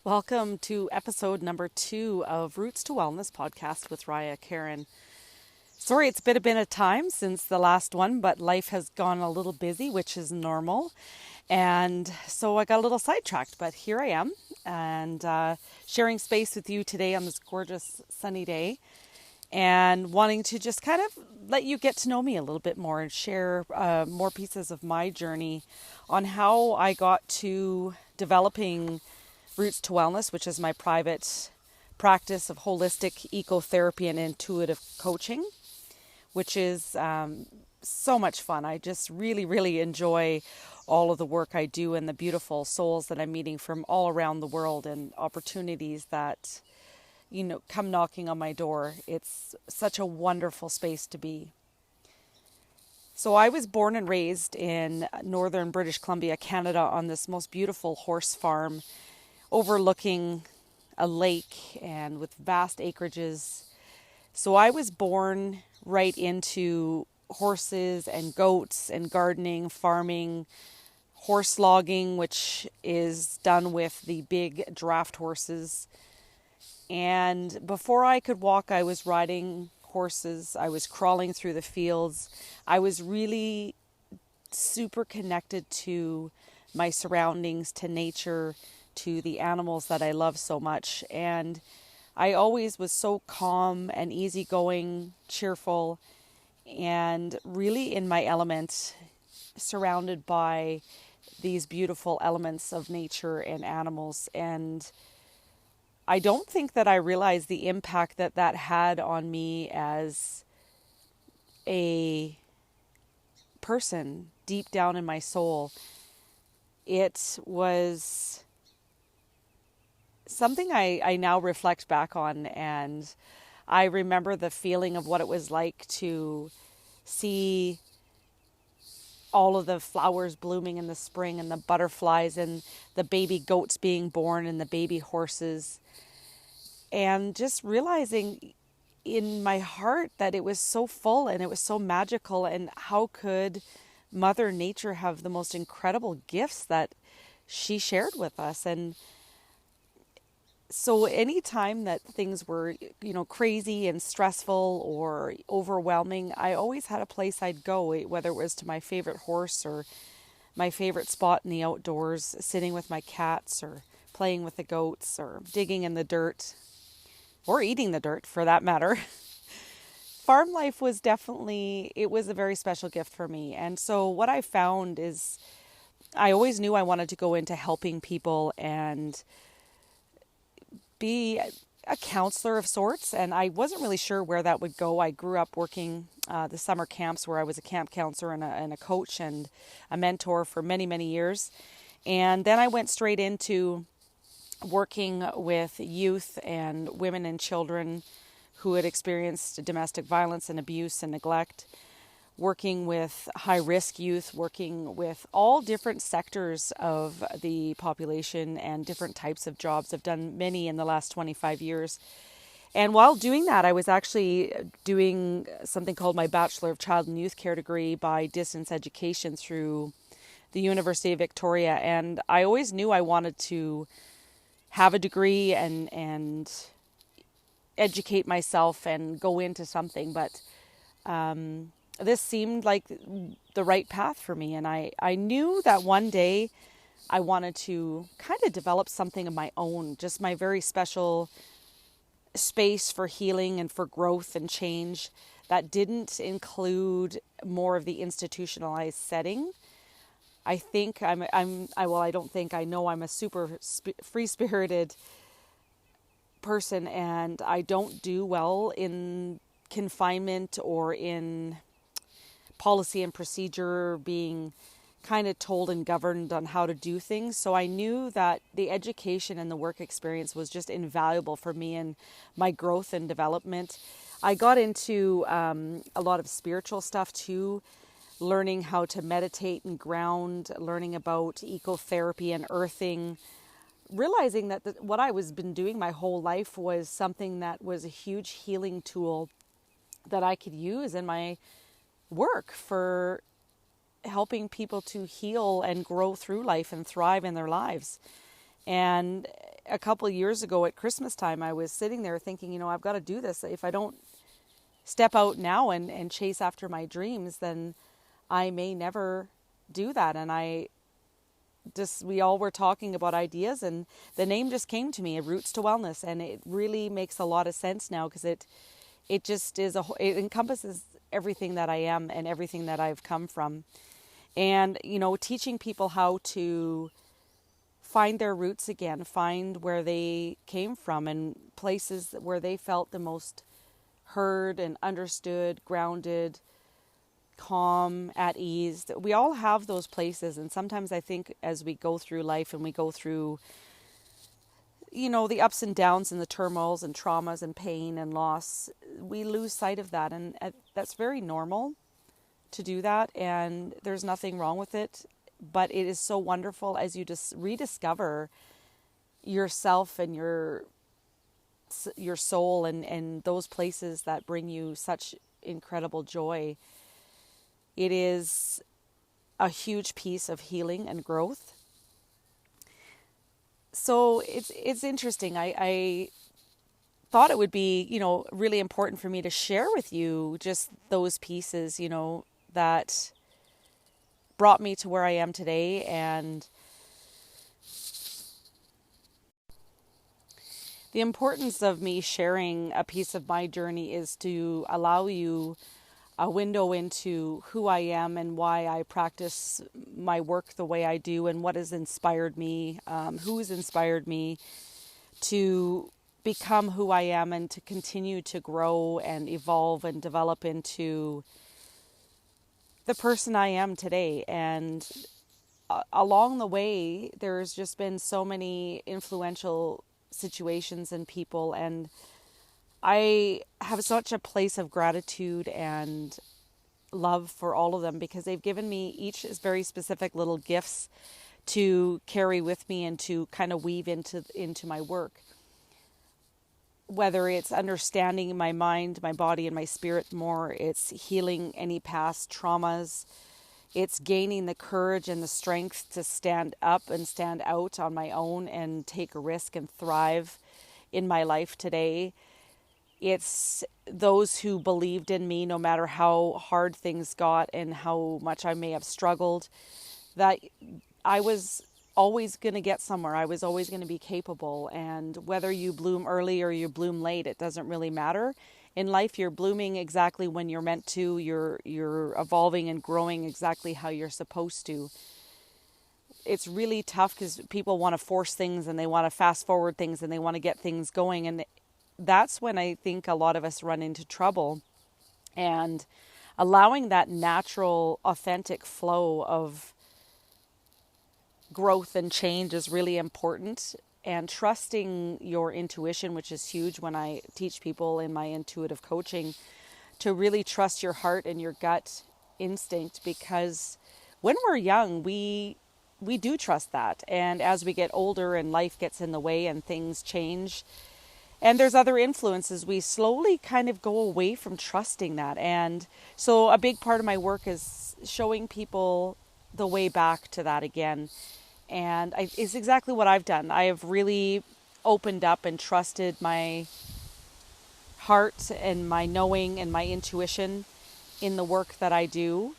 Welcome to episode number 2 of Roots to Wellness podcast with Raya Karen. Sorry, it's been a bit of time since the last one, but life has gone a little busy, which is normal. And so I got a little sidetracked, but here I am and sharing space with you today on this gorgeous sunny day and wanting to just kind of let you get to know me a little bit more and share more pieces of my journey on how I got to developing Roots to Wellness, which is my private practice of holistic ecotherapy and intuitive coaching, which is so much fun. I just really enjoy all of the work I do and the beautiful souls that I'm meeting from all around the world and opportunities that, come knocking on my door. It's such a wonderful space to be. So I was born and raised in northern British Columbia, Canada, on this most beautiful horse farm overlooking a lake and with vast acreages. So I was born right into horses and goats and gardening, farming, horse logging, which is done with the big draft horses. And before I could walk, I was riding horses. I was crawling through the fields. I was really super connected to my surroundings, to nature, to the animals that I love so much. And I always was so calm and easygoing, cheerful, and really in my element, surrounded by these beautiful elements of nature and animals. And I don't think that I realized the impact that that had on me as a person deep down in my soul. It was something I now reflect back on, and I remember the feeling of what it was like to see all of the flowers blooming in the spring and the butterflies and the baby goats being born and the baby horses, and just realizing in my heart that it was so full and it was so magical, and how could Mother Nature have the most incredible gifts that she shared with us. And so anytime that things were, crazy and stressful or overwhelming, I always had a place I'd go, whether it was to my favorite horse or my favorite spot in the outdoors, sitting with my cats or playing with the goats or digging in the dirt or eating the dirt for that matter. Farm life was it was a very special gift for me. And so what I found is I always knew I wanted to go into helping people and be a counselor of sorts, and I wasn't really sure where that would go. I grew up working the summer camps where I was a camp counselor and a coach and a mentor for many years. And then I went straight into working with youth and women and children who had experienced domestic violence and abuse and neglect, working with high-risk youth, working with all different sectors of the population and different types of jobs. I've done many in the last 25 years. And while doing that, I was actually doing something called my Bachelor of Child and Youth Care degree by distance education through the University of Victoria. And I always knew I wanted to have a degree and educate myself and go into something, but this seemed like the right path for me. And I knew that one day I wanted to kind of develop something of my own, just my very special space for healing and for growth and change that didn't include more of the institutionalized setting. I think I know I'm a super free-spirited person, and I don't do well in confinement or in policy and procedure, being kind of told and governed on how to do things. So I knew that the education and the work experience was just invaluable for me and my growth and development. I got into a lot of spiritual stuff too, learning how to meditate and ground, learning about ecotherapy and earthing, realizing that what I was been doing my whole life was something that was a huge healing tool that I could use in my work for helping people to heal and grow through life and thrive in their lives. And a couple of years ago at Christmas time, I was sitting there thinking, I've got to do this. If I don't step out now and chase after my dreams, then I may never do that. And we all were talking about ideas, and the name just came to me, Roots to Wellness. And it really makes a lot of sense now, because it just is it encompasses everything that I am and everything that I've come from. And, teaching people how to find their roots again, find where they came from, and places where they felt the most heard and understood, grounded, calm, at ease. We all have those places. And sometimes I think as we go through life and we go through, the ups and downs and the turmoils and traumas and pain and loss, we lose sight of that. And that's very normal to do that. And there's nothing wrong with it. But it is so wonderful as you just rediscover yourself and your soul and those places that bring you such incredible joy. It is a huge piece of healing and growth. So it's interesting. I thought it would be, really important for me to share with you just those pieces, that brought me to where I am today. And the importance of me sharing a piece of my journey is to allow you a window into who I am and why I practice my work the way I do, and what has inspired me, who's inspired me to become who I am and to continue to grow and evolve and develop into the person I am today. And along the way, there's just been so many influential situations and people, and I have such a place of gratitude and love for all of them, because they've given me each very specific little gifts to carry with me and to kind of weave into my work. Whether it's understanding my mind, my body, and my spirit more, it's healing any past traumas, it's gaining the courage and the strength to stand up and stand out on my own and take a risk and thrive in my life today. It's those who believed in me no matter how hard things got and how much I may have struggled, that I was always going to get somewhere. I was always going to be capable. And whether you bloom early or you bloom late, it doesn't really matter. In life, you're blooming exactly when you're meant to. You're evolving and growing exactly how you're supposed to. It's really tough because people want to force things and they want to fast forward things and they want to get things going. And that's when I think a lot of us run into trouble. And allowing that natural, authentic flow of growth and change is really important. And trusting your intuition, which is huge when I teach people in my intuitive coaching, to really trust your heart and your gut instinct, because when we're young, we do trust that. And as we get older and life gets in the way and things change, and there's other influences, we slowly kind of go away from trusting that. And so a big part of my work is showing people the way back to that again. And it's exactly what I've done. I have really opened up and trusted my heart and my knowing and my intuition in the work that I do.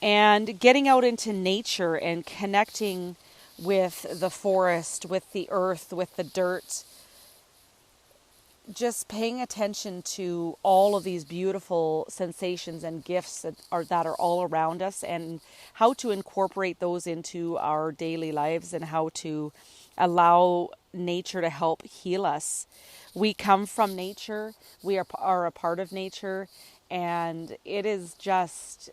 And getting out into nature and connecting with the forest, with the earth, with the dirt. Just paying attention to all of these beautiful sensations and gifts that are all around us, and how to incorporate those into our daily lives, and how to allow nature to help heal us. We come from nature. We are a part of nature, and it is just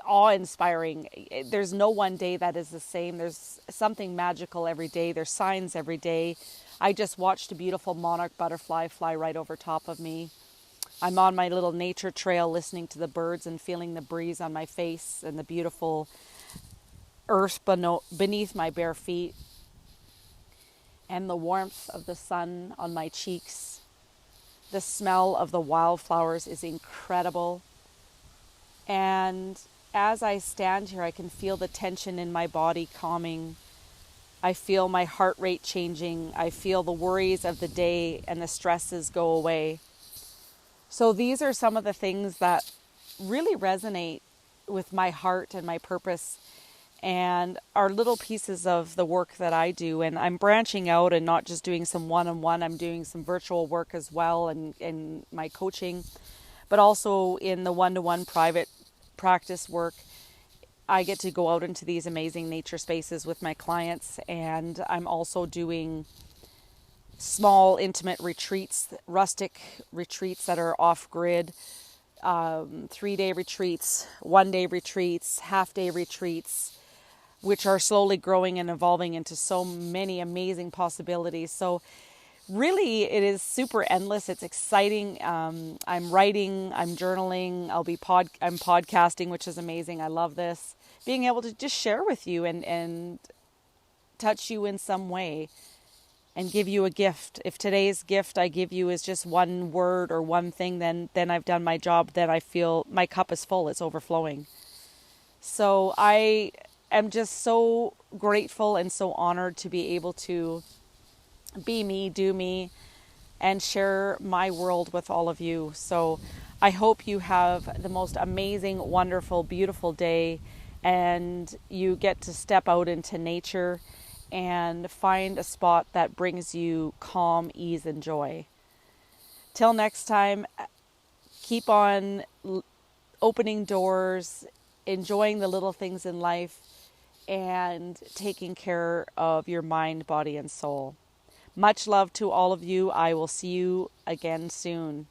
awe-inspiring. There's no one day that is the same. There's something magical every day. There's signs every day. I just watched a beautiful monarch butterfly fly right over top of me. I'm on my little nature trail listening to the birds and feeling the breeze on my face and the beautiful earth beneath my bare feet and the warmth of the sun on my cheeks. The smell of the wildflowers is incredible. And as I stand here, I can feel the tension in my body calming. I feel my heart rate changing. I feel the worries of the day and the stresses go away. So these are some of the things that really resonate with my heart and my purpose and are little pieces of the work that I do. And I'm branching out and not just doing some one-on-one. I'm doing some virtual work as well and in my coaching, but also in the one-to-one private practice work. I get to go out into these amazing nature spaces with my clients, and I'm also doing small intimate retreats, rustic retreats that are off-grid, 3-day retreats, 1-day retreats, half-day retreats, which are slowly growing and evolving into so many amazing possibilities. So really, it is super endless. It's exciting. I'm writing, I'm journaling, I'm podcasting, which is amazing. I love this. Being able to just share with you and touch you in some way and give you a gift. If today's gift I give you is just one word or one thing, then I've done my job. Then I feel my cup is full. It's overflowing. So I am just so grateful and so honored to be able to be me, do me, and share my world with all of you. So I hope you have the most amazing, wonderful, beautiful day, and you get to step out into nature and find a spot that brings you calm, ease, and joy. Till next time, keep on opening doors, enjoying the little things in life, and taking care of your mind, body, and soul. Much love to all of you. I will see you again soon.